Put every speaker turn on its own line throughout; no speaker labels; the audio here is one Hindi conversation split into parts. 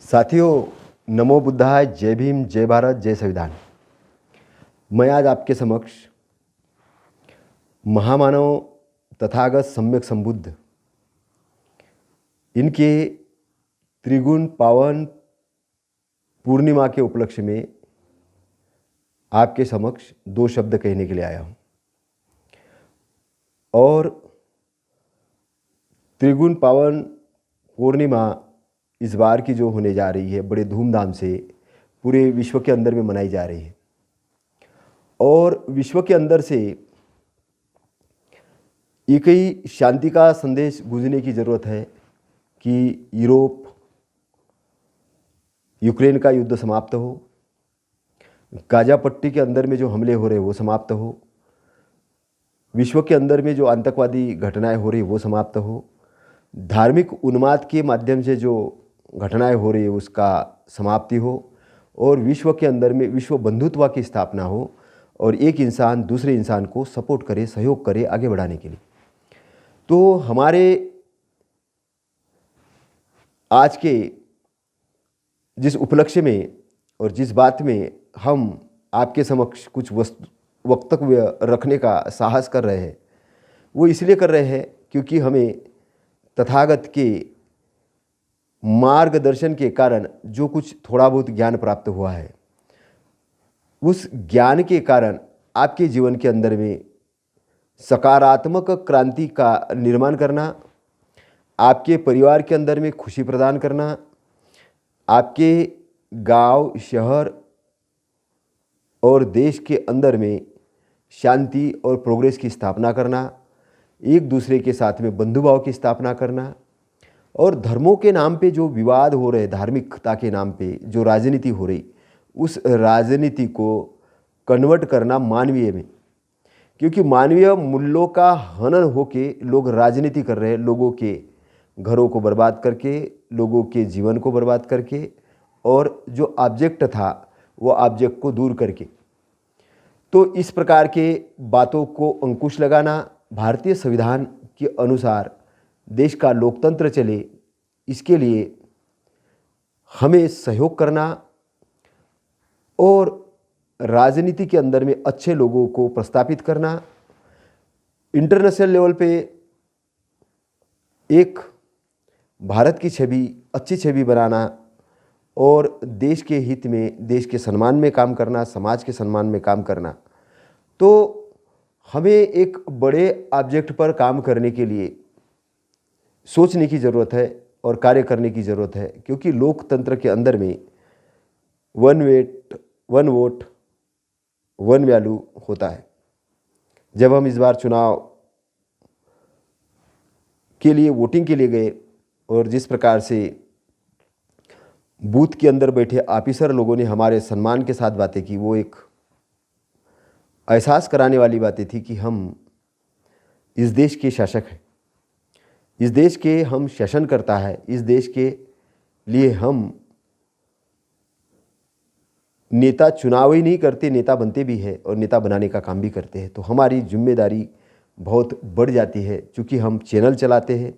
साथियों, नमो बुद्धाय, जय भीम, जय भारत, जय संविधान। मैं आज आपके समक्ष महामानव तथागत सम्यक संबुद्ध इनके त्रिगुण पावन पूर्णिमा के उपलक्ष्य में आपके समक्ष दो शब्द कहने के लिए आया हूँ। और त्रिगुण पावन पूर्णिमा इस बार की जो होने जा रही है, बड़े धूमधाम से पूरे विश्व के अंदर में मनाई जा रही है। और विश्व के अंदर से एक ही शांति का संदेश गूंजने की ज़रूरत है कि यूरोप यूक्रेन का युद्ध समाप्त हो, गाजा पट्टी के अंदर में जो हमले हो रहे वो समाप्त हो, विश्व के अंदर में जो आतंकवादी घटनाएं हो रही वो समाप्त हो, धार्मिक उन्माद के माध्यम से जो घटनाएं हो रही है उसका समाप्ति हो, और विश्व के अंदर में विश्व बंधुत्व की स्थापना हो, और एक इंसान दूसरे इंसान को सपोर्ट करे, सहयोग करे आगे बढ़ाने के लिए। तो हमारे आज के जिस उपलक्ष्य में और जिस बात में हम आपके समक्ष कुछ वक्तव्य रखने का साहस कर रहे हैं, वो इसलिए कर रहे हैं क्योंकि हमें तथागत के मार्गदर्शन के कारण जो कुछ थोड़ा बहुत ज्ञान प्राप्त हुआ है, उस ज्ञान के कारण आपके जीवन के अंदर में सकारात्मक क्रांति का निर्माण करना, आपके परिवार के अंदर में खुशी प्रदान करना, आपके गांव, शहर और देश के अंदर में शांति और प्रोग्रेस की स्थापना करना, एक दूसरे के साथ में बंधुभाव की स्थापना करना, और धर्मों के नाम पे जो विवाद हो रहे, धार्मिकता के नाम पे जो राजनीति हो रही, उस राजनीति को कन्वर्ट करना मानवीय में, क्योंकि मानवीय मूल्यों का हनन होके लोग राजनीति कर रहे हैं, लोगों के घरों को बर्बाद करके, लोगों के जीवन को बर्बाद करके, और जो ऑब्जेक्ट था वो ऑब्जेक्ट को दूर करके। तो इस प्रकार के बातों को अंकुश लगाना, भारतीय संविधान के अनुसार देश का लोकतंत्र चले, इसके लिए हमें सहयोग करना और राजनीति के अंदर में अच्छे लोगों को प्रस्तापित करना, इंटरनेशनल लेवल पे एक भारत की छवि, अच्छी छवि बनाना और देश के हित में, देश के सम्मान में काम करना, समाज के सम्मान में काम करना। तो हमें एक बड़े ऑब्जेक्ट पर काम करने के लिए सोचने की ज़रूरत है और कार्य करने की ज़रूरत है, क्योंकि लोकतंत्र के अंदर में वन वोट वन वैल्यू होता है। जब हम इस बार चुनाव के लिए वोटिंग के लिए गए और जिस प्रकार से बूथ के अंदर बैठे ऑफिसर लोगों ने हमारे सम्मान के साथ बातें की, वो एक एहसास कराने वाली बातें थी कि हम इस देश के शासक हैं, इस देश के हम शासन करता है, इस देश के लिए हम नेता चुनाव ही नहीं करते, नेता बनते भी हैं और नेता बनाने का काम भी करते हैं। तो हमारी जिम्मेदारी बहुत बढ़ जाती है, क्योंकि हम चैनल चलाते हैं,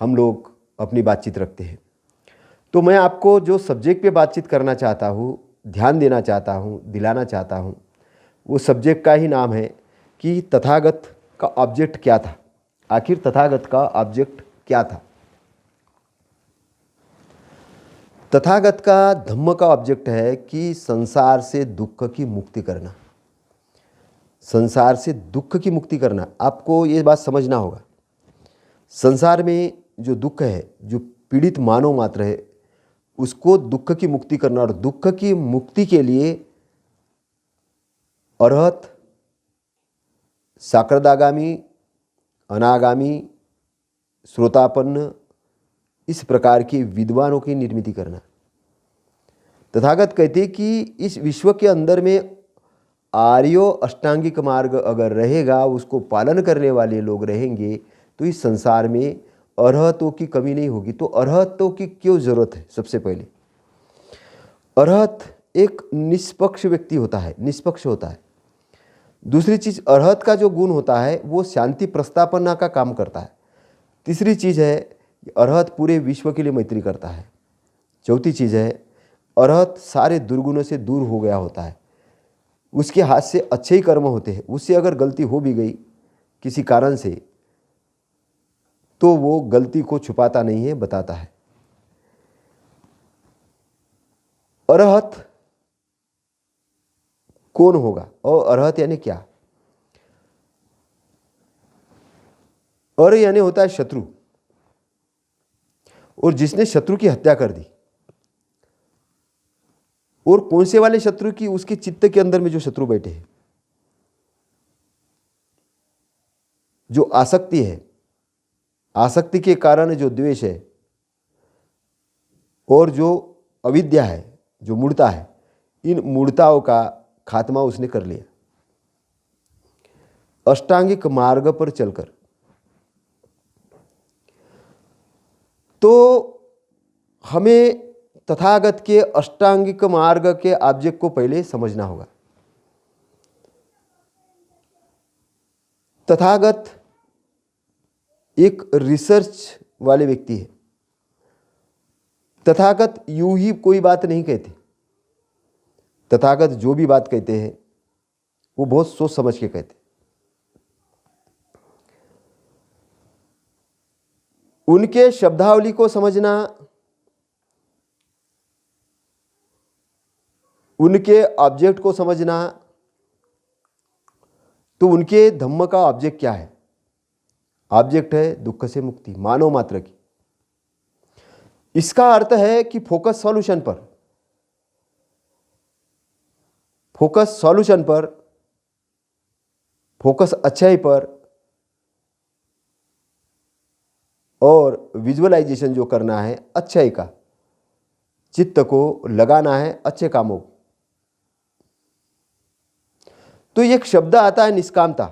हम लोग अपनी बातचीत रखते हैं। तो मैं आपको जो सब्जेक्ट पे बातचीत करना चाहता हूँ, ध्यान देना चाहता हूँ, दिलाना चाहता हूँ, वो सब्जेक्ट का ही नाम है कि तथागत का ऑब्जेक्ट क्या था। आखिर तथागत का ऑब्जेक्ट क्या था? तथागत का धम्म का ऑब्जेक्ट है कि संसार से दुख की मुक्ति करना, संसार से दुख की मुक्ति करना। आपको ये बात समझना होगा, संसार में जो दुख है, जो पीड़ित मानव मात्र है, उसको दुख की मुक्ति करना, और दुख की मुक्ति के लिए अरहत, साकृदागामी, अनागामी, श्रोतापन्न, इस प्रकार के विद्वानों की निर्मित करना। तथागत कहते हैं कि इस विश्व के अंदर में आर्यो अष्टांगिक मार्ग अगर रहेगा, उसको पालन करने वाले लोग रहेंगे, तो इस संसार में अरहतों की कमी नहीं होगी। तो अरहतों की क्यों जरूरत है? सबसे पहले अरहत एक निष्पक्ष व्यक्ति होता है, निष्पक्ष होता है। दूसरी चीज़, अरहत का जो गुण होता है वो शांति प्रस्तापना का काम करता है। तीसरी चीज़ है, अरहत पूरे विश्व के लिए मैत्री करता है। चौथी चीज़ है, अरहत सारे दुर्गुणों से दूर हो गया होता है। उसके हाथ से अच्छे ही कर्म होते हैं। उससे अगर गलती हो भी गई किसी कारण से, तो वो गलती को छुपाता नहीं है, बताता है। अरहत कौन होगा और अरहत यानी क्या? अर यानी होता है शत्रु, और जिसने शत्रु की हत्या कर दी। और कौन से वाले शत्रु की? उसके चित्त के अंदर में जो शत्रु बैठे हैं, जो आसक्ति है, आसक्ति के कारण जो द्वेष है और जो अविद्या है, जो मूढ़ता है, इन मूढ़ताओं का खात्मा उसने कर लिया। अष्टांगिक मार्ग पर चलकर। तो हमें तथागत के अष्टांगिक मार्ग के ऑब्जेक्ट को पहले समझना होगा। तथागत एक रिसर्च वाले व्यक्ति है। तथागत यूं ही कोई बात नहीं कहते। तथागत जो भी बात कहते हैं वो बहुत सोच समझ के कहते हैं। उनके शब्दावली को समझना, उनके ऑब्जेक्ट को समझना, तो उनके धम्म का ऑब्जेक्ट क्या है? ऑब्जेक्ट है दुख से मुक्ति, मानव मात्र की। इसका अर्थ है कि फोकस सॉल्यूशन पर, फोकस सॉल्यूशन पर, फोकस अच्छाई पर, और विजुअलाइजेशन जो करना है अच्छाई का, चित्त को लगाना है अच्छे कामों को। तो एक शब्द आता है निष्कामता,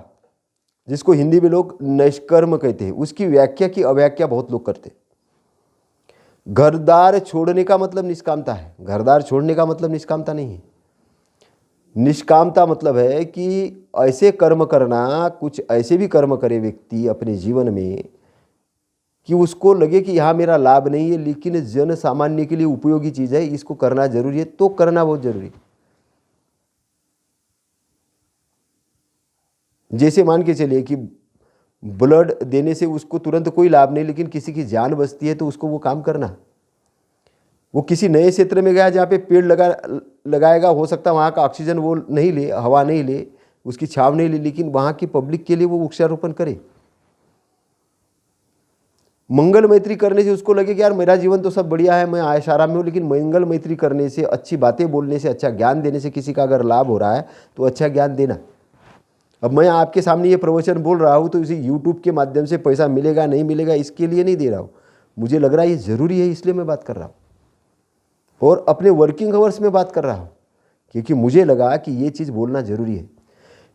जिसको हिंदी में लोग निष्कर्म कहते हैं। उसकी व्याख्या की अव्याख्या बहुत लोग करते हैं। घरदार छोड़ने का मतलब निष्कामता है। घरदार छोड़ने का मतलब निष्कामता नहीं है। निष्कामता मतलब है कि ऐसे कर्म करना, कुछ ऐसे भी कर्म करे व्यक्ति अपने जीवन में कि उसको लगे कि यहाँ मेरा लाभ नहीं है, लेकिन जन सामान्य के लिए उपयोगी चीज़ है, इसको करना जरूरी है, तो करना बहुत जरूरी है। जैसे मान के चलिए कि ब्लड देने से उसको तुरंत कोई लाभ नहीं, लेकिन किसी की जान बचती है, तो उसको वो काम करना। वो किसी नए क्षेत्र में गया जहाँ पे पेड़ लगाएगा, हो सकता है वहाँ का ऑक्सीजन वो नहीं ले, हवा नहीं ले, उसकी छाव नहीं ले, लेकिन वहाँ की पब्लिक के लिए वो वृक्षारोपण करे। मंगल मैत्री करने से उसको लगे कि यार मेरा जीवन तो सब बढ़िया है, मैं आयश आराम में हूँ, लेकिन मंगल मैत्री करने से, अच्छी बातें बोलने से, अच्छा ज्ञान देने से किसी का अगर लाभ हो रहा है तो अच्छा ज्ञान देना। अब मैं आपके सामने ये प्रवचन बोल रहा हूँ तो इसी यूट्यूब के माध्यम से पैसा मिलेगा नहीं मिलेगा इसके लिए नहीं दे रहा हूँ, मुझे लग रहा है ये ज़रूरी है, इसलिए मैं बात कर रहा हूँ। और अपने वर्किंग आवर्स में बात कर रहा हूँ क्योंकि मुझे लगा कि ये चीज़ बोलना ज़रूरी है।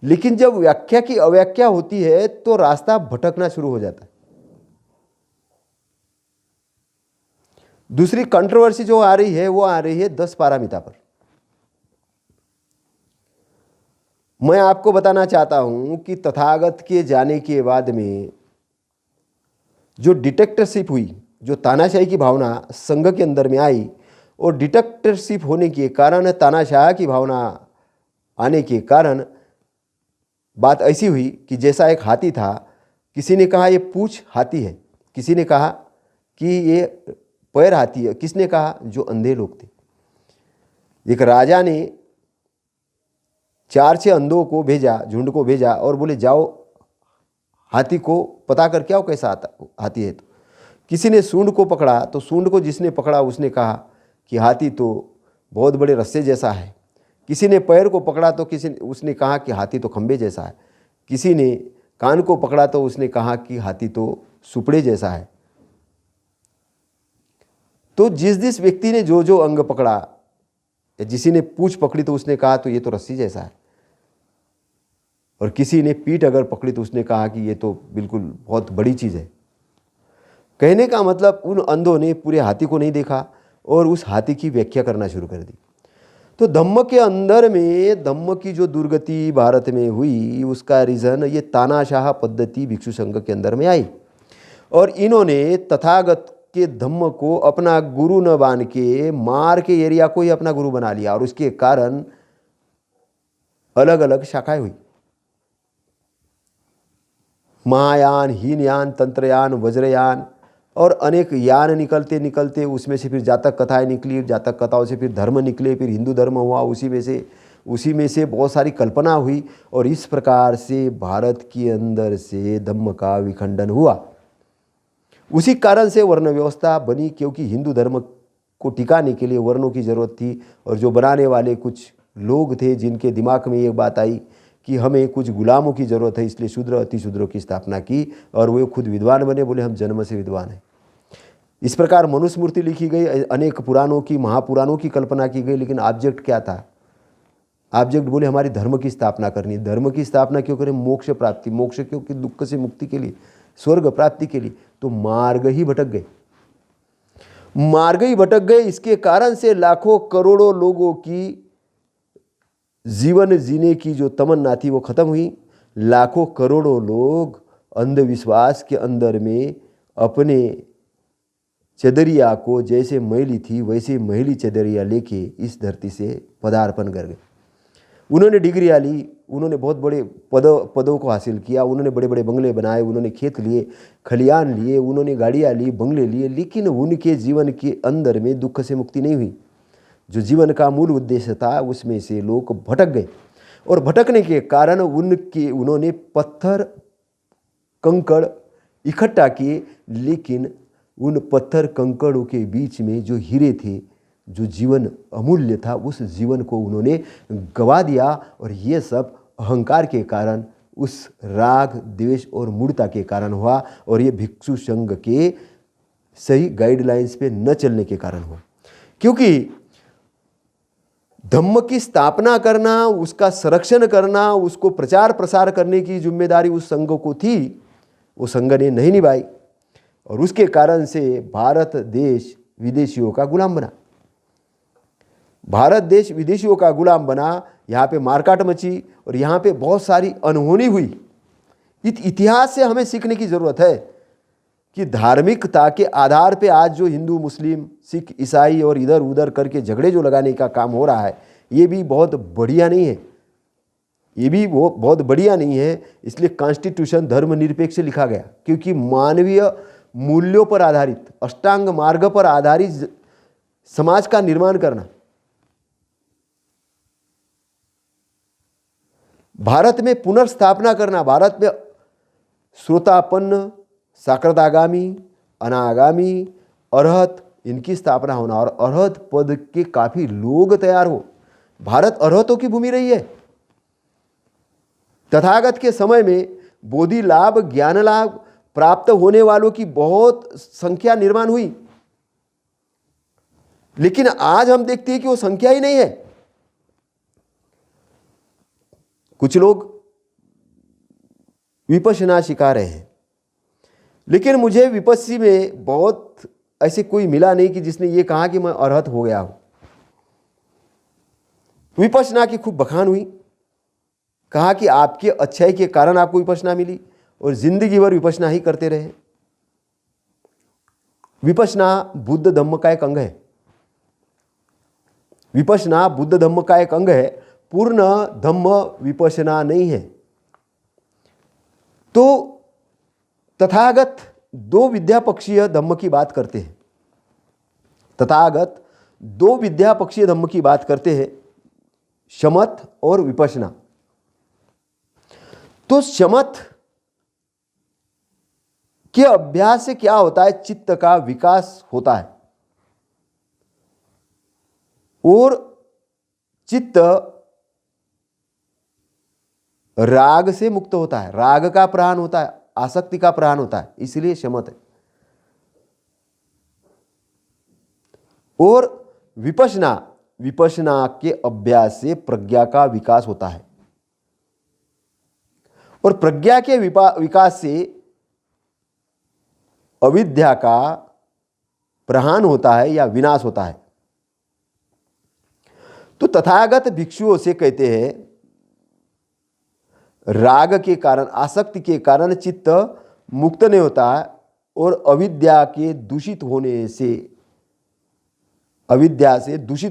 लेकिन जब व्याख्या की अव्याख्या होती है तो रास्ता भटकना शुरू हो जाता है। दूसरी कंट्रोवर्सी जो आ रही है वो आ रही है 10 पारामिता पर। मैं आपको बताना चाहता हूं कि तथागत के जाने के बाद में जो डिटेक्टरशिप हुई, जो तानाशाही की भावना संघ के अंदर में आई, और डिटेक्टरशिप होने के कारण, तानाशाह की भावना आने के कारण बात ऐसी हुई कि जैसा एक हाथी था, किसी ने कहा ये पूंछ हाथी है, किसी ने कहा कि ये पैर हाथी है, किसने कहा? जो अंधे लोग थे। एक राजा ने 4-6 अंधों को भेजा, झुंड को भेजा, और बोले जाओ हाथी को पता करके आओ कैसा हाथी है। तो किसी ने सूंड को पकड़ा, तो सूंड को जिसने पकड़ा उसने कहा कि हाथी तो बहुत बड़े रस्से जैसा है। किसी ने पैर को पकड़ा तो उसने कहा कि हाथी तो खंबे जैसा है। किसी ने कान को पकड़ा तो उसने कहा कि हाथी तो सुपड़े जैसा है। तो जिस जिस व्यक्ति ने जो जो अंग पकड़ा, किसी ने पूंछ पकड़ी तो उसने कहा तो ये तो रस्सी जैसा है, और किसी ने पीठ अगर पकड़ी तो उसने कहा कि ये तो बिल्कुल बहुत बड़ी चीज़ है। कहने का मतलब उन अंधों ने पूरे हाथी को नहीं देखा और उस हाथी की व्याख्या करना शुरू कर दी। तो धम्म के अंदर में धम्म की जो दुर्गति भारत में हुई, उसका रीज़न ये तानाशाह पद्धति भिक्षु संघ के अंदर में आई, और इन्होंने तथागत के धम्म को अपना गुरु न मान के मार के एरिया को ही अपना गुरु बना लिया और उसके कारण अलग अलग शाखाएं हुई। महायान, हीनयान, तंत्रयान, वज्रयान और अनेक यान निकलते निकलते उसमें से फिर जातक कथाएं निकली, जातक कथाओं से फिर धर्म निकले, फिर हिंदू धर्म हुआ, उसी में से बहुत सारी कल्पना हुई और इस प्रकार से भारत के अंदर से धम्म का विखंडन हुआ। उसी कारण से वर्ण व्यवस्था बनी, क्योंकि हिंदू धर्म को टिकाने के लिए वर्णों की जरूरत थी और जो बनाने वाले कुछ लोग थे जिनके दिमाग में एक बात आई कि हमें कुछ गुलामों की ज़रूरत है, इसलिए शूद्र अति शूद्रों की स्थापना की और वे खुद विद्वान बने, बोले हम जन्म से विद्वान हैं। इस प्रकार मनुस्मृति लिखी गई, अनेक पुराणों की, महापुराणों की कल्पना की गई, लेकिन ऑब्जेक्ट क्या था? ऑब्जेक्ट बोले हमारी धर्म की स्थापना करनी। धर्म की स्थापना क्यों करें? मोक्ष प्राप्ति। मोक्ष क्यों? कि दुख से मुक्ति के लिए, स्वर्ग प्राप्ति के लिए। तो मार्ग ही भटक गए, मार्ग ही भटक गए। इसके कारण से लाखों करोड़ों लोगों की जीवन जीने की जो तमन्ना थी वो खत्म हुई। लाखों करोड़ों लोग अंधविश्वास के अंदर में अपने चदरिया को जैसे मैली थी वैसे मैली चदरिया लेके इस धरती से पदार्पण कर गए। उन्होंने डिग्रियाँ ली, उन्होंने बहुत बड़े पदों को हासिल किया, उन्होंने बड़े बड़े बंगले बनाए, उन्होंने खेत लिए, खलियान लिए, उन्होंने गाड़ियाँ ली, बंगले लिए, लेकिन उनके जीवन के अंदर में दुख से मुक्ति नहीं हुई। जो जीवन का मूल उद्देश्य था उसमें से लोग भटक गए और भटकने के कारण उन्होंने पत्थर कंकड़ इकट्ठा किए, लेकिन उन पत्थर कंकड़ों के बीच में जो हीरे थे, जो जीवन अमूल्य था, उस जीवन को उन्होंने गवा दिया। और ये सब अहंकार के कारण, उस राग, द्वेष और मूढ़ता के कारण हुआ और ये भिक्षु संघ के सही गाइडलाइंस पे न चलने के कारण हुआ। क्योंकि धम्म की स्थापना करना, उसका संरक्षण करना, उसको प्रचार प्रसार करने की जिम्मेदारी उस संघ को थी, वो संघ ने नहीं निभाई और उसके कारण से भारत देश विदेशियों का गुलाम बना। भारत देश विदेशियों का गुलाम बना। यहाँ पे मारकाट मची और यहाँ पे बहुत सारी अनहोनी हुई। इतिहास से हमें सीखने की ज़रूरत है कि धार्मिकता के आधार पे आज जो हिंदू, मुस्लिम, सिख, ईसाई और इधर उधर करके झगड़े जो लगाने का काम हो रहा है, ये भी बहुत बढ़िया नहीं है, ये भी वो बहुत बढ़िया नहीं है। इसलिए कॉन्स्टिट्यूशन धर्मनिरपेक्ष लिखा गया, क्योंकि मानवीय मूल्यों पर आधारित, अष्टांग मार्ग पर आधारित समाज का निर्माण करना। भारत में पुनर्स्थापना करना, भारत में श्रोतापन्न, साकृतागामी, अनागामी, अरहत, इनकी स्थापना होना और अरहत पद के काफी लोग तैयार हो। भारत अरहतों की भूमि रही है। तथागत के समय में बोधि लाभ, ज्ञान लाभ प्राप्त होने वालों की बहुत संख्या निर्माण हुई, लेकिन आज हम देखते हैं कि वो संख्या ही नहीं है। कुछ लोग विपश्यना सिखा रहे हैं, लेकिन मुझे विपस्सी में बहुत ऐसे कोई मिला नहीं कि जिसने ये कहा कि मैं अरहत हो गया हूं। विपश्यना की खूब बखान हुई, कहा कि आपके अच्छाई के कारण आपको विपश्यना मिली और जिंदगी भर विपश्यना ही करते रहे। विपश्यना बुद्ध धम्म का एक अंग है। विपश्यना बुद्ध धम्म का एक अंग है, पूर्ण धम्म विपश्यना नहीं है। तो तथागत दो विद्यापक्षीय धम्म की बात करते हैं। तथागत दो विद्यापक्षीय धम्म की बात करते हैं, शमत और विपश्यना। तो शमत के अभ्यास से क्या होता है? चित्त का विकास होता है और चित्त राग से मुक्त होता है, राग का प्रहान होता है, आसक्ति का प्रहान होता है, इसलिए शमत है। और विपश्यना, विपश्यना के अभ्यास से प्रज्ञा का विकास होता है और प्रज्ञा के विकास से अविद्या का प्रहान होता है या विनाश होता है। तो तथागत भिक्षुओं से कहते हैं, राग के कारण, आसक्ति के कारण चित्त मुक्त नहीं होता है, और अविद्या से दूषित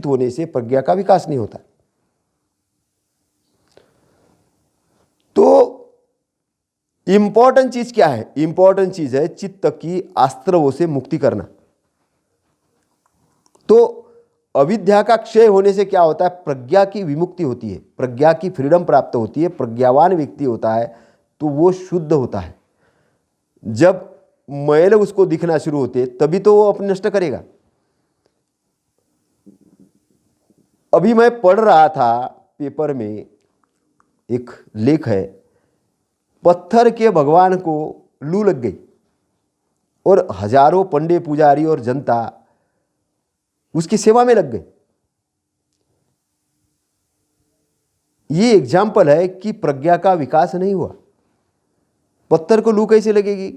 होने से प्रज्ञा का विकास नहीं होता। तो इंपॉर्टेंट चीज क्या है? इंपॉर्टेंट चीज है चित्त की आस्त्रवों से मुक्ति करना। तो अविद्या का क्षय होने से क्या होता है? प्रज्ञा की विमुक्ति होती है, प्रज्ञा की फ्रीडम प्राप्त होती है। प्रज्ञावान व्यक्ति होता है तो वो शुद्ध होता है। जब मैल उसको दिखना शुरू होते तभी तो वो अपने नष्ट करेगा। अभी मैं पढ़ रहा था पेपर में, एक लेख है, पत्थर के भगवान को लू लग गई और हजारों पंडे पुजारी और जनता उसकी सेवा में लग गए। ये एग्जाम्पल है कि प्रज्ञा का विकास नहीं हुआ। पत्थर को लू कैसे लगेगी?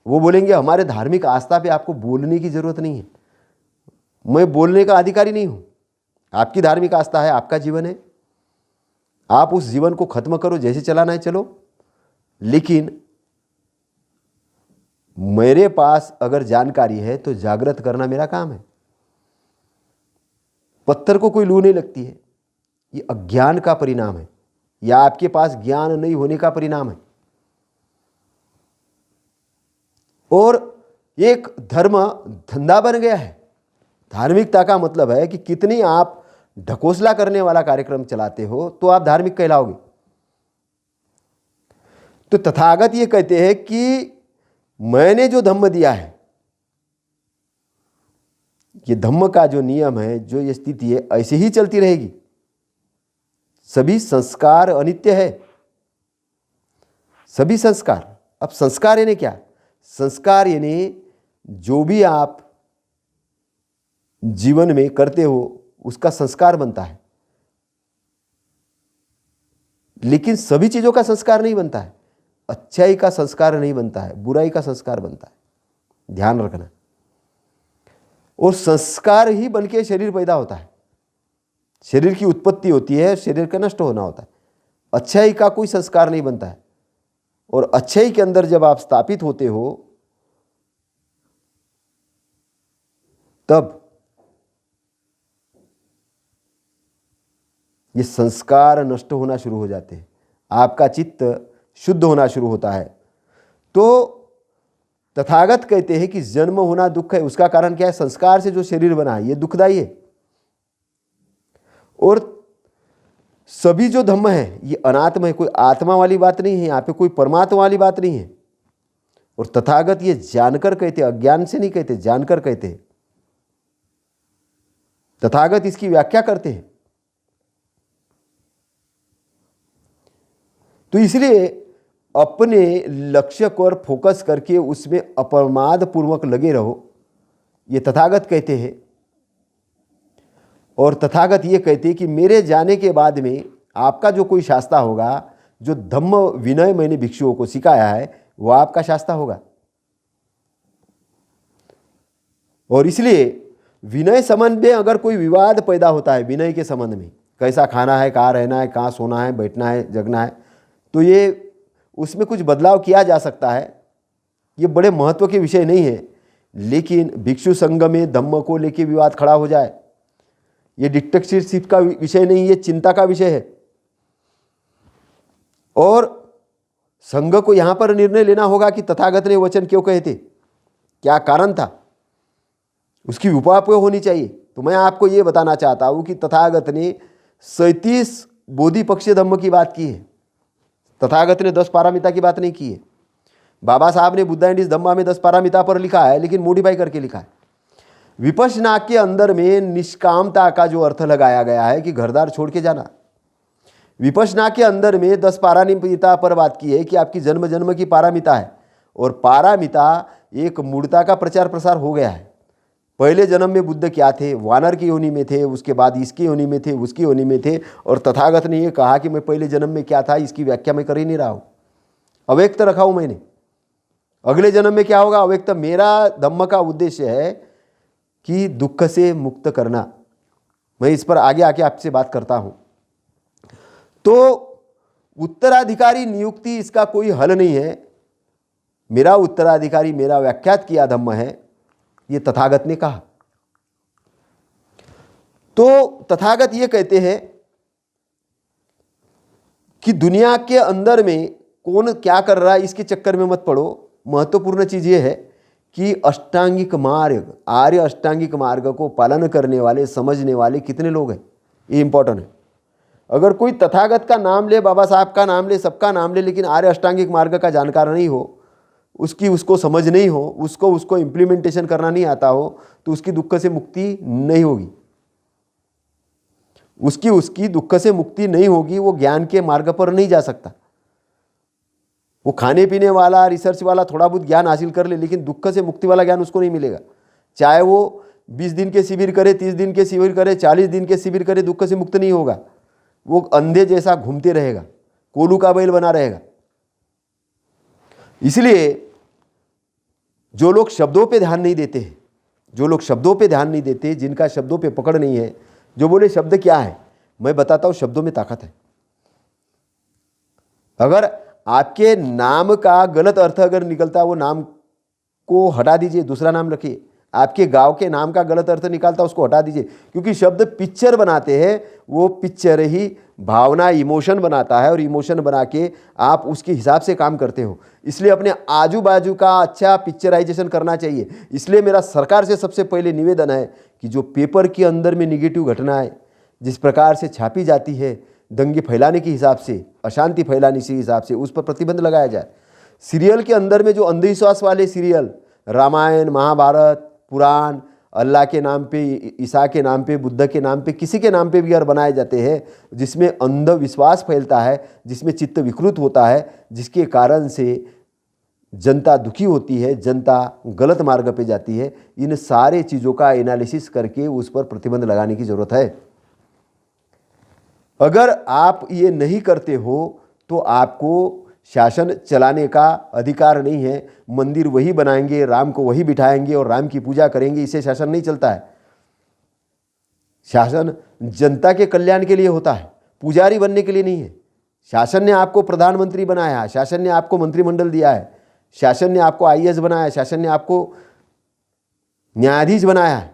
वो बोलेंगे हमारे धार्मिक आस्था पे आपको बोलने की जरूरत नहीं है, मैं बोलने का अधिकारी नहीं हूं। आपकी धार्मिक आस्था है, आपका जीवन है, आप उस जीवन को खत्म करो, जैसे चलाना है चलो। लेकिन मेरे पास अगर जानकारी है तो जागृत करना मेरा काम है। पत्थर को कोई लू नहीं लगती है, ये अज्ञान का परिणाम है या आपके पास ज्ञान नहीं होने का परिणाम है। और एक धर्म धंधा बन गया है। धार्मिकता का मतलब है कि कितनी आप ढकोसला करने वाला कार्यक्रम चलाते हो तो आप धार्मिक कहलाओगे। तो तथागत ये कहते हैं कि मैंने जो धम्म दिया है, ये धम्म का जो नियम है, जो ये स्थिति है, ऐसे ही चलती रहेगी। सभी संस्कार अनित्य है, सभी संस्कार। अब संस्कार यानी क्या? संस्कार यानी जो भी आप जीवन में करते हो उसका संस्कार बनता है। लेकिन सभी चीजों का संस्कार नहीं बनता है। अच्छाई का संस्कार नहीं बनता है, बुराई का संस्कार बनता है, ध्यान रखना। और संस्कार ही बनके शरीर पैदा होता है, शरीर की उत्पत्ति होती है, शरीर का नष्ट होना होता है। अच्छाई का कोई संस्कार नहीं बनता है। और अच्छाई के अंदर जब आप स्थापित होते हो तब ये संस्कार नष्ट होना शुरू हो जाते हैं, आपका चित्त शुद्ध होना शुरू होता है। तो तथागत कहते हैं कि जन्म होना दुख है। उसका कारण क्या है? संस्कार से जो शरीर बना है ये दुखदाई है। और सभी जो धम्म है ये अनात्म है, कोई आत्मा वाली बात नहीं है, यहाँ पे कोई परमात्मा वाली बात नहीं है। और तथागत ये जानकर कहते, अज्ञान से नहीं कहते, जानकर कहते हैं। तथागत इसकी व्याख्या करते हैं। तो इसलिए अपने लक्ष्य को फोकस करके उसमें अप्रमाद पूर्वक लगे रहो, ये तथागत कहते हैं। और तथागत ये कहते हैं कि मेरे जाने के बाद में आपका जो कोई शास्त्रा होगा, जो धम्म विनय मैंने भिक्षुओं को सिखाया है, वो आपका शास्त्रा होगा। और इसलिए विनय संबंध में अगर कोई विवाद पैदा होता है, विनय के संबंध में, कैसा खाना है, कहाँ रहना है, कहाँ सोना है, बैठना है, जगना है, तो ये उसमें कुछ बदलाव किया जा सकता है। ये बड़े महत्व के विषय नहीं है। लेकिन भिक्षु संघ में धम्म को लेके विवाद खड़ा हो जाए, ये डिक्टेटरशिप का विषय नहीं, ये चिंता का विषय है। और संघ को यहां पर निर्णय लेना होगा कि तथागत ने वचन क्यों कहे थे, क्या कारण था, उसकी उपापयोग होनी चाहिए। तो मैं आपको ये बताना चाहता हूं कि तथागत ने 37 बोधि पक्षीय धम्म की बात की है। तथागत ने 10 पारामिता की बात नहीं की है। बाबा साहब ने बुद्धा एंड धम्मा में 10 पारामिता पर लिखा है, लेकिन मॉडिफाई करके लिखा है। विपश्यना के अंदर में निष्कामता का जो अर्थ लगाया गया है कि घरदार छोड़ के जाना। विपश्यना के अंदर में 10 पारामिता पर बात की है कि आपकी जन्म जन्म की पारामिता है। और पारामिता एक मूर्ता का प्रचार प्रसार हो गया है। पहले जन्म में बुद्ध क्या थे, वानर की योनि में थे, उसके बाद इसकी योनि में थे, उसकी योनि में थे। और तथागत ने ये कहा कि मैं पहले जन्म में क्या था इसकी व्याख्या मैं कर ही नहीं रहा हूँ, अव्यक्त रखा हूँ मैंने। अगले जन्म में क्या होगा, अव्यक्त। मेरा धम्म का उद्देश्य है कि दुख से मुक्त करना। मैं इस पर आगे आके आपसे बात करता हूँ। तो उत्तराधिकारी नियुक्ति इसका कोई हल नहीं है। मेरा उत्तराधिकारी, मेरा व्याख्यात किया धम्म है, ये तथागत ने कहा। तो तथागत ये कहते हैं कि दुनिया के अंदर में कौन क्या कर रहा है इसके चक्कर में मत पड़ो। महत्वपूर्ण चीज ये है कि अष्टांगिक मार्ग, आर्य अष्टांगिक मार्ग को पालन करने वाले, समझने वाले कितने लोग हैं, ये इंपॉर्टेंट है। अगर कोई तथागत का नाम ले, बाबा साहब का नाम ले, सबका नाम ले, लेकिन आर्य अष्टांगिक मार्ग का जानकार नहीं हो, उसको समझ नहीं हो, उसको इम्प्लीमेंटेशन करना नहीं आता हो, तो उसकी दुख से मुक्ति नहीं होगी। उसकी दुख से मुक्ति नहीं होगी, वो ज्ञान के मार्ग पर नहीं जा सकता। वो खाने पीने वाला, रिसर्च वाला थोड़ा बहुत ज्ञान हासिल कर ले, लेकिन दुख से मुक्ति वाला ज्ञान उसको नहीं मिलेगा। चाहे वो 20 दिन के शिविर करे, 30 दिन के शिविर करे, 40 दिन के शिविर करे, दुख से मुक्त नहीं होगा। वो अंधे जैसा घूमते रहेगा, कोलू का बैल बना रहेगा। इसलिए जो लोग शब्दों पे ध्यान नहीं देते हैं, जो लोग शब्दों पे ध्यान नहीं देते, जिनका शब्दों पे पकड़ नहीं है, जो बोले शब्द क्या है, मैं बताता हूं, शब्दों में ताकत है। अगर आपके नाम का गलत अर्थ अगर निकलता, वो नाम को हटा दीजिए, दूसरा नाम रखिए। आपके गांव के नाम का गलत अर्थ निकालता, उसको हटा दीजिए, क्योंकि शब्द पिक्चर बनाते हैं। वो पिक्चर ही भावना, इमोशन बनाता है, और इमोशन बना के आप उसके हिसाब से काम करते हो। इसलिए अपने आजू बाजू का अच्छा पिक्चराइजेशन करना चाहिए। इसलिए मेरा सरकार से सबसे पहले निवेदन है कि जो पेपर के अंदर में निगेटिव घटनाएं जिस प्रकार से छापी जाती है, दंगे फैलाने के हिसाब से, अशांति फैलाने के हिसाब से, उस पर प्रतिबंध लगाया जाए। सीरियल के अंदर में जो अंधविश्वास वाले सीरियल, रामायण, महाभारत, पुराण, अल्लाह के नाम पे, ईसा के नाम पे, बुद्ध के नाम पे, किसी के नाम पे भी अगर बनाए जाते हैं, जिसमें अंधविश्वास फैलता है, जिसमें चित्त विकृत होता है, जिसके कारण से जनता दुखी होती है, जनता गलत मार्ग पे जाती है, इन सारे चीज़ों का एनालिसिस करके उस पर प्रतिबंध लगाने की ज़रूरत है। अगर आप ये नहीं करते हो तो आपको शासन चलाने का अधिकार नहीं है। मंदिर वही बनाएंगे, राम को वही बिठाएंगे और राम की पूजा करेंगे, इससे शासन नहीं चलता है। शासन जनता के कल्याण के लिए होता है, पुजारी बनने के लिए नहीं है। शासन ने आपको प्रधानमंत्री बनाया है, शासन ने आपको मंत्रिमंडल दिया है, शासन ने आपको IAS बनाया, शासन ने आपको न्यायाधीश बनाया है।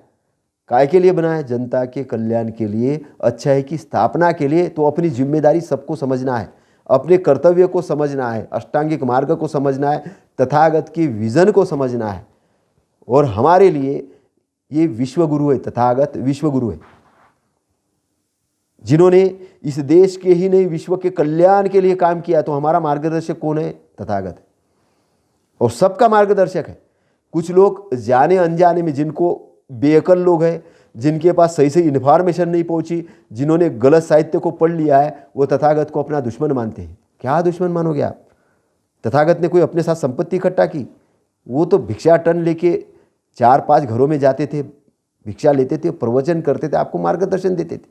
काय के लिए बनाया? जनता के कल्याण के लिए, अच्छाई की स्थापना के लिए। तो अपनी जिम्मेदारी सबको समझना है, अपने कर्तव्य को समझना है, अष्टांगिक मार्ग को समझना है, तथागत की विजन को समझना है। और हमारे लिए ये विश्वगुरु है, तथागत विश्वगुरु है, जिन्होंने इस देश के ही नहीं विश्व के कल्याण के लिए काम किया। तो हमारा मार्गदर्शक कौन है? तथागत है, और सबका मार्गदर्शक है। कुछ लोग जाने अनजाने में, जिनको बेअकल लोग हैं, जिनके पास सही से इन्फॉर्मेशन नहीं पहुंची, जिन्होंने गलत साहित्य को पढ़ लिया है, वो तथागत को अपना दुश्मन मानते हैं। क्या दुश्मन मानोगे आप? तथागत ने कोई अपने साथ संपत्ति इकट्ठा की? वो तो भिक्षाटन लेके 4-5 घरों में जाते थे, भिक्षा लेते थे, प्रवचन करते थे, आपको मार्गदर्शन देते थे।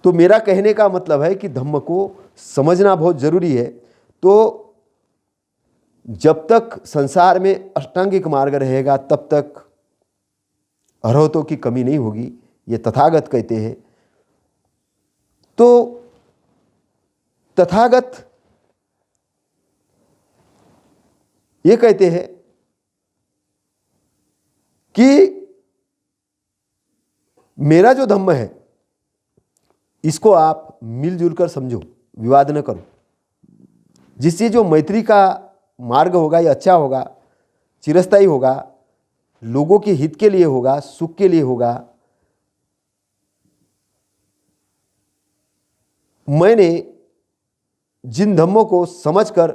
तो मेरा कहने का मतलब है कि धम्म को समझना बहुत जरूरी है। तो जब तक संसार में अष्टांगिक मार्ग रहेगा, तब तक अरहतों की कमी नहीं होगी, ये तथागत कहते हैं। तो तथागत ये कहते हैं कि मेरा जो धम्म है, इसको आप मिलजुल कर समझो, विवाद न करो, जिससे जो मैत्री का मार्ग होगा ये अच्छा होगा, चिरस्थायी होगा, लोगों के हित के लिए होगा, सुख के लिए होगा। मैंने जिन धम्मों को समझकर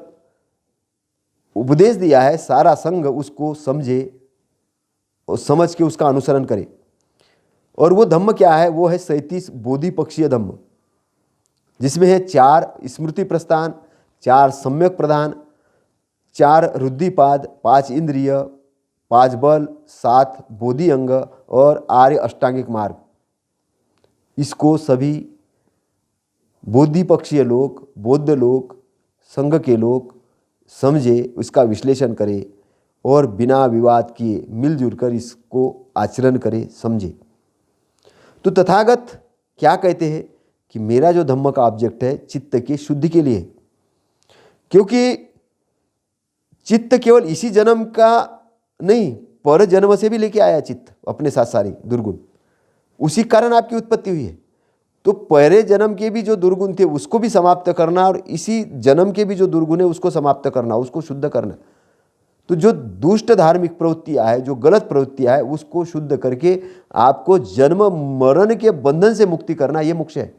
उपदेश दिया है, सारा संघ उसको समझे और समझ के उसका अनुसरण करे। और वो धम्म क्या है? वो है 37 बोधिपक्षीय धम्म, जिसमें है 4 स्मृति प्रस्थान, 4 सम्यक प्रधान, 4 रुद्धिपाद, 5 इंद्रिय, 5 बल, 7 बोधि अंग और आर्य अष्टांगिक मार्ग। इसको सभी बोधिपक्षीय लोग, बौद्ध लोग, संघ के लोग समझे, उसका विश्लेषण करे और बिना विवाद किए मिलजुल कर इसको आचरण करे, समझे। तो तथागत क्या कहते हैं कि मेरा जो धम्म का ऑब्जेक्ट है चित्त की शुद्धि के लिए, क्योंकि चित्त केवल इसी जन्म का नहीं, पर जन्म से भी लेके आया चित्त अपने साथ सारी दुर्गुण, उसी कारण आपकी उत्पत्ति हुई है। तो पहले जन्म के भी जो दुर्गुण थे उसको भी समाप्त करना, और इसी जन्म के भी जो दुर्गुण है उसको समाप्त करना, उसको शुद्ध करना। तो जो दुष्ट धार्मिक प्रवृत्तियाँ है, जो गलत प्रवृत्तियाँ है, उसको शुद्ध करके आपको जन्म मरण के बंधन से मुक्ति करना, ये मोक्ष है।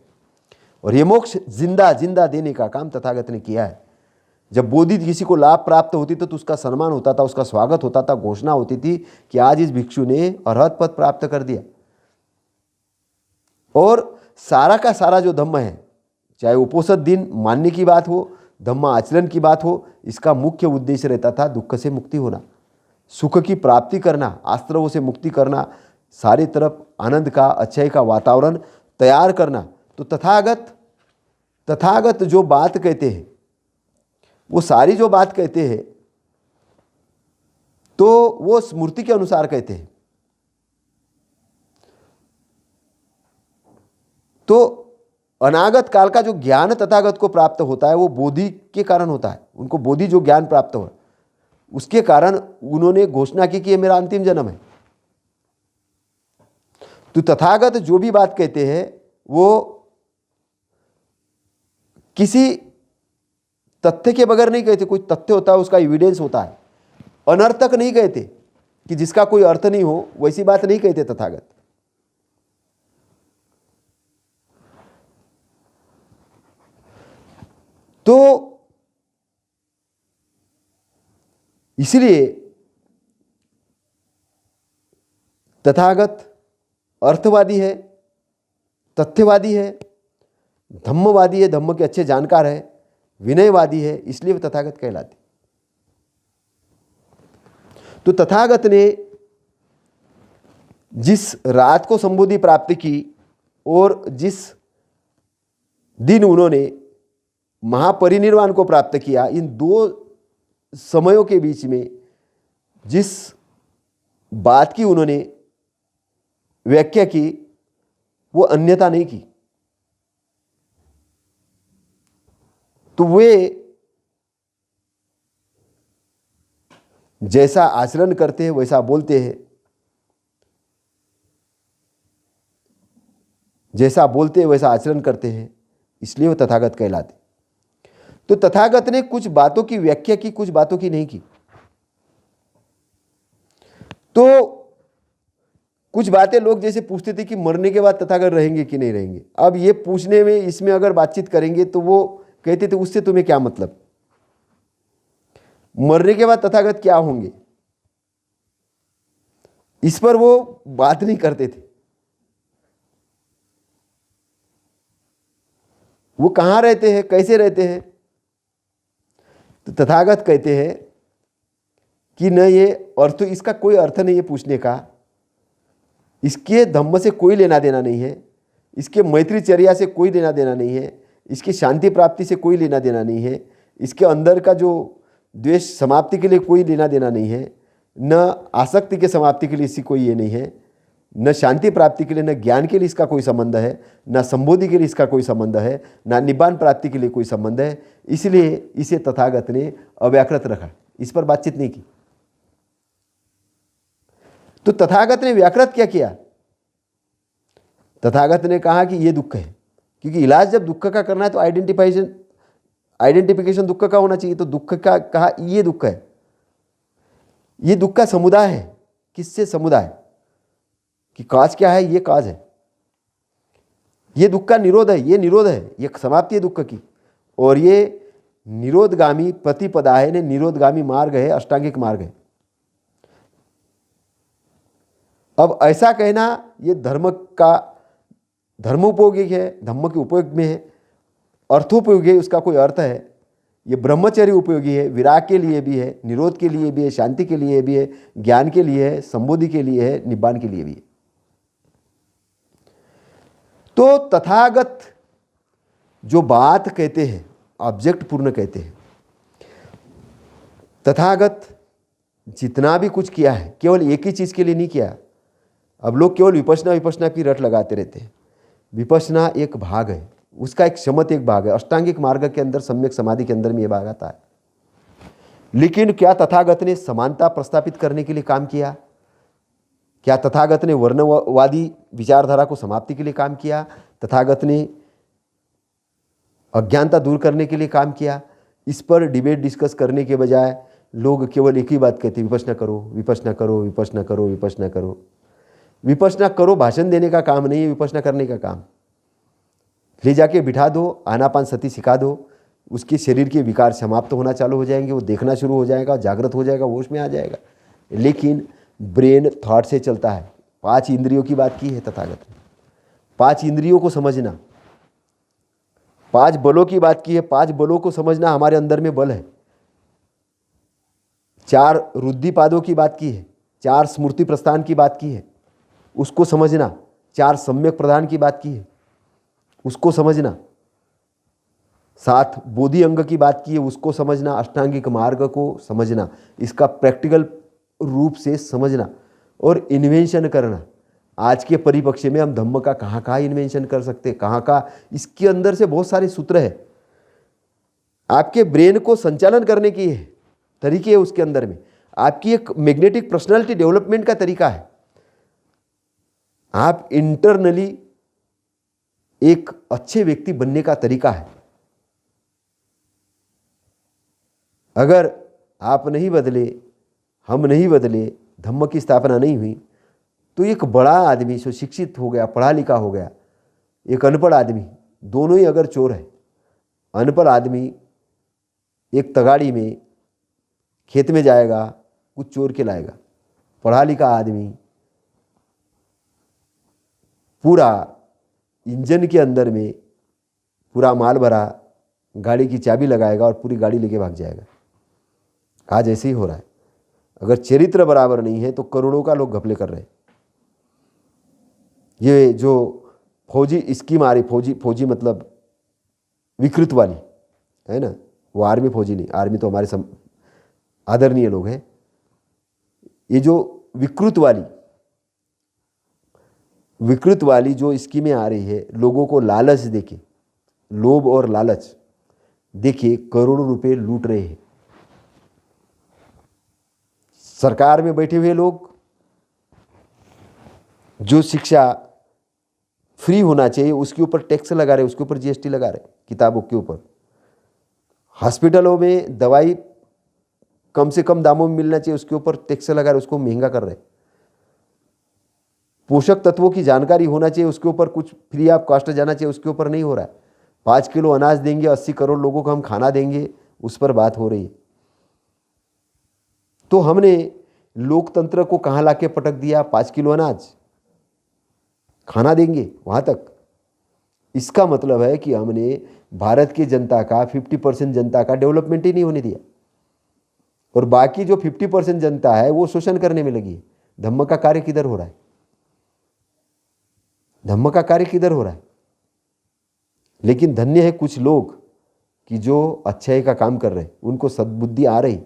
और ये मोक्ष जिंदा जिंदा देने का काम तथागत ने किया है। जब बोधि किसी को लाभ प्राप्त होती तो उसका सम्मान होता था, उसका स्वागत होता था, घोषणा होती थी कि आज इस भिक्षु ने अरहत पद प्राप्त कर दिया। और सारा का सारा जो धम्म है, चाहे उपोषद दिन मानने की बात हो, धम्म आचरण की बात हो, इसका मुख्य उद्देश्य रहता था दुख से मुक्ति होना, सुख की प्राप्ति करना, आश्रवों से मुक्ति करना, सारी तरफ आनंद का, अच्छाई का वातावरण तैयार करना। तो तथागत जो बात कहते हैं, वो सारी जो बात कहते हैं तो वो स्मृति के अनुसार कहते हैं। तो अनागत काल का जो ज्ञान तथागत को प्राप्त होता है वो बोधि के कारण होता है। उनको बोधि जो ज्ञान प्राप्त हुआ उसके कारण उन्होंने घोषणा की कि ये मेरा अंतिम जन्म है। तो तथागत जो भी बात कहते हैं वो किसी तथ्य के बगैर नहीं कहते, कोई तथ्य होता है उसका एविडेंस होता है। अनर्थक नहीं कहते कि जिसका कोई अर्थ नहीं हो, वैसी बात नहीं कहते तथागत। तो इसलिए तथागत अर्थवादी है, तथ्यवादी है, धम्मवादी है, धम्म के अच्छे जानकार है, विनयवादी है, इसलिए वो तथागत कहलाते। तो तथागत ने जिस रात को संबोधि प्राप्त की और जिस दिन उन्होंने महापरिनिर्वाण को प्राप्त किया, इन दो समयों के बीच में जिस बात की उन्होंने व्याख्या की वो अन्यथा नहीं की। तो वे जैसा आचरण करते हैं वैसा बोलते हैं, जैसा बोलते हैं वैसा आचरण करते हैं, इसलिए वो तथागत कहलाते। तो तथागत ने कुछ बातों की व्याख्या की, कुछ बातों की नहीं की। तो कुछ बातें लोग जैसे पूछते थे कि मरने के बाद तथागत रहेंगे कि नहीं रहेंगे। अब ये पूछने में, इसमें अगर बातचीत करेंगे तो वो कहते थे उससे तुम्हें क्या मतलब, मरने के बाद तथागत क्या होंगे, इस पर वो बात नहीं करते थे। वो कहाँ रहते हैं, कैसे रहते हैं। तो तथागत कहते हैं कि न ये अर्थ, इसका कोई अर्थ नहीं है पूछने का, इसके धम्म से कोई लेना देना नहीं है, इसके मैत्रीचर्या से कोई लेना देना नहीं है, इसकी शांति प्राप्ति से कोई लेना देना नहीं है, इसके अंदर का जो द्वेष समाप्ति के लिए कोई लेना देना नहीं है, न आसक्ति के समाप्ति के लिए इसकी कोई ये नहीं है, न शांति प्राप्ति के लिए, न ज्ञान के लिए इसका कोई संबंध है, न संबोधि के लिए इसका कोई संबंध है, न निब्बान प्राप्ति के लिए कोई संबंध है। इसलिए इसे तथागत ने अव्याकृत रखा, इस पर बातचीत नहीं की। तो तथागत ने व्याकृत क्या किया, तथागत ने कहा कि ये दुख है, क्योंकि इलाज जब दुख का करना है तो आइडेंटिफिकेशन दुख का होना चाहिए। तो दुख का कहा ये दुख है, ये दुख का समुदाय है। किससे समुदाय, कि काज क्या है, ये काज है। ये दुख का निरोध है, ये निरोध है, ये समाप्ति है दुख की। और ये निरोधगामी प्रतिपदा है, निरोधगामी मार्ग है, अष्टांगिक मार्ग है। अब ऐसा कहना ये धर्मोपयोगी है, धम्म के उपयोग में है, अर्थोपयोगी है, उसका कोई अर्थ है। ये ब्रह्मचर्य उपयोगी है, विराग के लिए भी है, निरोध के लिए भी है, शांति के लिए भी है, ज्ञान के लिए है, संबोधि के लिए है, निब्बान के लिए भी है। तो तथागत जो बात कहते हैं ऑब्जेक्ट पूर्ण कहते हैं। तथागत जितना भी कुछ किया है केवल एक ही चीज़ के लिए नहीं किया। अब लोग केवल विपश्यना की रट लगाते रहते हैं। विपश्यना एक भाग है, उसका एक शमत एक भाग है। अष्टांगिक मार्ग के अंदर, सम्यक समाधि के अंदर में ये भाग आता है। लेकिन क्या तथागत ने समानता प्रस्थापित करने के लिए काम किया? क्या तथागत ने वर्णवादी विचारधारा को समाप्ति के लिए काम किया? तथागत ने अज्ञानता दूर करने के लिए काम किया? इस पर डिबेट डिस्कस करने के बजाय लोग केवल एक ही बात कहते हैं, विपश्यना करो, विपश्यना करो, विपश्यना करो, विपश्यना करो। विपश्यना करो भाषण देने का काम नहीं है, विपश्यना करने का काम। ले जाके बिठा दो, आनापान सती सिखा दो, उसके शरीर के विकार समाप्त होना चालू हो जाएंगे, वो देखना शुरू हो जाएगा, जागृत हो जाएगा, होश में आ जाएगा। लेकिन ब्रेन थॉट से चलता है। 5 इंद्रियों की बात की है तथागत ने, 5 इंद्रियों को समझना, 5 बलों की बात की है। 5 बलों को समझना, हमारे अंदर में बल है। 4 रुद्धिपादों की बात की है, 4 स्मृति प्रस्थान की बात की है, उसको समझना। 4 सम्यक प्रदान की बात की है, उसको समझना। 7 बोधि अंग की बात की है, उसको समझना। अष्टांगिक मार्ग को समझना, इसका प्रैक्टिकल रूप से समझना और इन्वेंशन करना। आज के परिप्रेक्ष्य में हम धम्म का कहाँ इन्वेंशन कर सकते हैं, कहाँ इसके अंदर से बहुत सारे सूत्र है। आपके ब्रेन को संचालन करने की तरीके है उसके अंदर में। आपकी एक मैग्नेटिक पर्सनालिटी डेवलपमेंट का तरीका है। आप इंटरनली एक अच्छे व्यक्ति बनने का तरीका है। अगर आप नहीं बदले, हम नहीं बदले, धम्म की स्थापना नहीं हुई, तो एक बड़ा आदमी जो शिक्षित हो गया, पढ़ा लिखा हो गया, एक अनपढ़ आदमी, दोनों ही अगर चोर है, अनपढ़ आदमी एक तगाड़ी में खेत में जाएगा, कुछ चोर के लाएगा। पढ़ा लिखा आदमी पूरा इंजन के अंदर में पूरा माल भरा गाड़ी की चाबी लगाएगा और पूरी गाड़ी लेके भाग जाएगा। आज ऐसे ही हो रहा है। अगर चरित्र बराबर नहीं है तो करोड़ों का लोग घपले कर रहे हैं। ये जो फौजी स्कीम आ रही, फौजी मतलब विकृत वाली है ना, वो आर्मी फौजी नहीं, आर्मी तो हमारे आदरणीय लोग हैं। ये जो विकृत वाली जो स्कीमें आ रही है, लोगों को लालच देके, लोभ और लालच देके करोड़ों रुपए लूट रहे हैं। सरकार में बैठे हुए लोग जो शिक्षा फ्री होना चाहिए उसके ऊपर टैक्स लगा रहे, उसके ऊपर जीएसटी लगा रहे, किताबों के ऊपर। हॉस्पिटलों में दवाई कम से कम दामों में मिलना चाहिए, उसके ऊपर टैक्स लगा रहे, उसको महंगा कर रहे। पोषक तत्वों की जानकारी होना चाहिए, उसके ऊपर कुछ फ्री ऑफ कॉस्ट जाना चाहिए, उसके ऊपर नहीं हो रहा है। 5 किलो अनाज देंगे, 80 करोड़ लोगों को हम खाना देंगे, उस पर बात हो रही है। तो हमने लोकतंत्र को कहाँ लाके पटक दिया? 5 किलो अनाज खाना देंगे वहाँ तक। इसका मतलब है कि हमने भारत की जनता का 50% जनता का डेवलपमेंट ही नहीं होने दिया, और बाकी जो 50% जनता है वो शोषण करने में लगी है। धम्म का कार्य किधर हो रहा है? धम्म का कार्य किधर हो रहा है? लेकिन धन्य है कुछ लोग कि जो अच्छाई का काम कर रहे हैं, उनको सद्बुद्धि आ रही,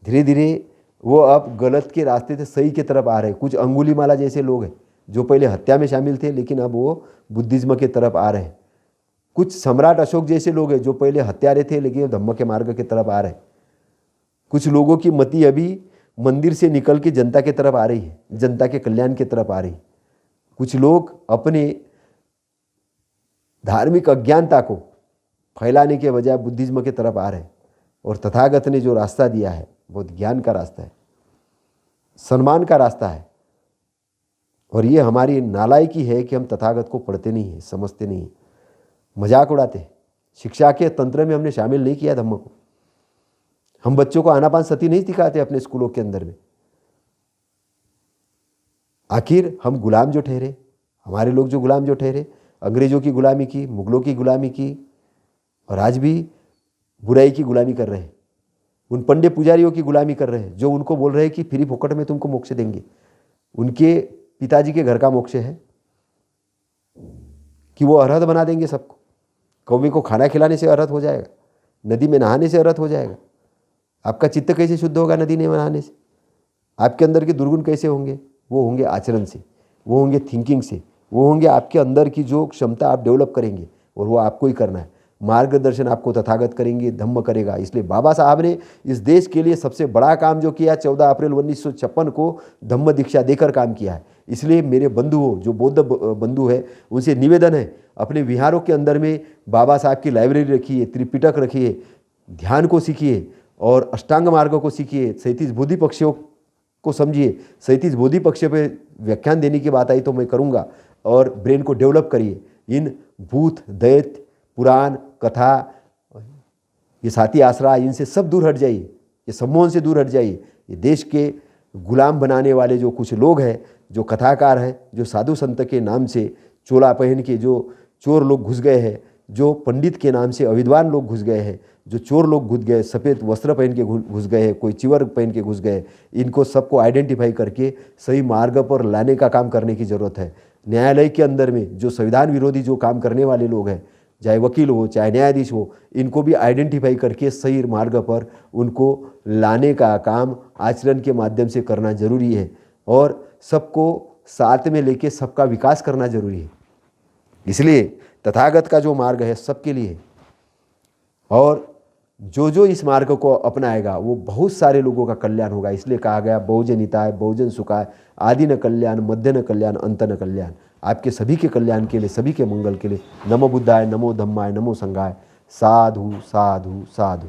धीरे धीरे वो अब गलत के रास्ते से सही की तरफ आ रहे हैं। कुछ अंगुलीमाला जैसे लोग हैं जो पहले हत्या में शामिल थे, लेकिन अब वो बुद्धिज्म के तरफ आ रहे हैं। कुछ सम्राट अशोक जैसे लोग हैं जो पहले हत्यारे थे, लेकिन धम्म के मार्ग की तरफ आ रहे हैं। कुछ लोगों की मति अभी मंदिर से निकल के जनता की तरफ आ रही है, जनता के कल्याण की तरफ आ रही है। कुछ लोग अपने धार्मिक अज्ञानता को फैलाने के बजाय बुद्धिज्म की तरफ आ रहे हैं। और तथागत ने जो रास्ता दिया है बहुत ज्ञान का रास्ता है, सम्मान का रास्ता है। और ये हमारी नालायकी है कि हम तथागत को पढ़ते नहीं हैं, समझते नहीं हैं, मजाक उड़ाते हैं। शिक्षा के तंत्र में हमने शामिल नहीं किया धम्म को। हम बच्चों को आनापान सती नहीं सिखाते अपने स्कूलों के अंदर में। आखिर हम गुलाम जो ठहरे, हमारे लोग जो गुलाम जो ठहरे, अंग्रेजों की गुलामी की, मुगलों की गुलामी की, और आज भी बुराई की गुलामी कर रहे हैं। उन पंडे पुजारियों की गुलामी कर रहे हैं जो उनको बोल रहे हैं कि फ्री फोकट में तुमको मोक्ष देंगे। उनके पिताजी के घर का मोक्ष है कि वो अरहत बना देंगे सबको। कौवे को खाना खिलाने से अरहत हो जाएगा, नदी में नहाने से अरहत हो जाएगा। आपका चित्त कैसे शुद्ध होगा नदी में नहाने से? आपके अंदर के दुर्गुण कैसे होंगे? वो होंगे आचरण से, वो होंगे थिंकिंग से, वो होंगे आपके अंदर की जो क्षमता आप डेवलप करेंगे, और वो आपको ही करना है। मार्गदर्शन आपको तथागत करेंगे, धम्म करेगा। इसलिए बाबा साहब ने इस देश के लिए सबसे बड़ा काम जो किया, 14 अप्रैल 1956 को धम्म दीक्षा देकर काम किया है। इसलिए मेरे बंधु हो, जो बौद्ध बंधु है, उनसे निवेदन है, अपने विहारों के अंदर में बाबा साहब की लाइब्रेरी रखिए, त्रिपिटक रखिए, ध्यान को सीखिए और अष्टांग मार्ग को सीखिए, 37 बोधि पक्षियों को समझिए। 37 बोधि पक्षियों पे व्याख्यान देने की बात आई तो मैं करूँगा, और ब्रेन को डेवलप करिए। इन भूत, दैत्य, पुराण, कथा, ये साथी आसरा, इनसे सब दूर हट जाइए, ये सम्मोहन से दूर हट जाइए। ये देश के गुलाम बनाने वाले जो कुछ लोग हैं, जो कथाकार हैं, जो साधु संत के नाम से चोला पहन के जो चोर लोग घुस गए हैं, जो पंडित के नाम से अविद्वान लोग घुस गए हैं, जो चोर लोग घुस गए, सफ़ेद वस्त्र पहन के घुस गए हैं, कोई चिवर पहन के घुस गए, इनको सबको आइडेंटिफाई करके सही मार्ग पर लाने का काम करने की ज़रूरत है। न्यायालय के अंदर में जो संविधान विरोधी जो काम करने वाले लोग हैं, चाहे वकील हो चाहे न्यायाधीश हो, इनको भी आइडेंटिफाई करके सही मार्ग पर उनको लाने का काम आचरण के माध्यम से करना जरूरी है। और सबको साथ में लेके सबका विकास करना जरूरी है। इसलिए तथागत का जो मार्ग है सबके लिए, और जो जो इस मार्ग को अपनाएगा वो बहुत सारे लोगों का कल्याण होगा। इसलिए कहा गया बहुजन हिताय बहुजन सुखाय, आदि न कल्याण, मध्य न कल्याण, अंत न कल्याण। आपके सभी के कल्याण के लिए, सभी के मंगल के लिए। नमो बुद्धाय, नमो धम्माय, नमो संघाय। साधु साधु साधु।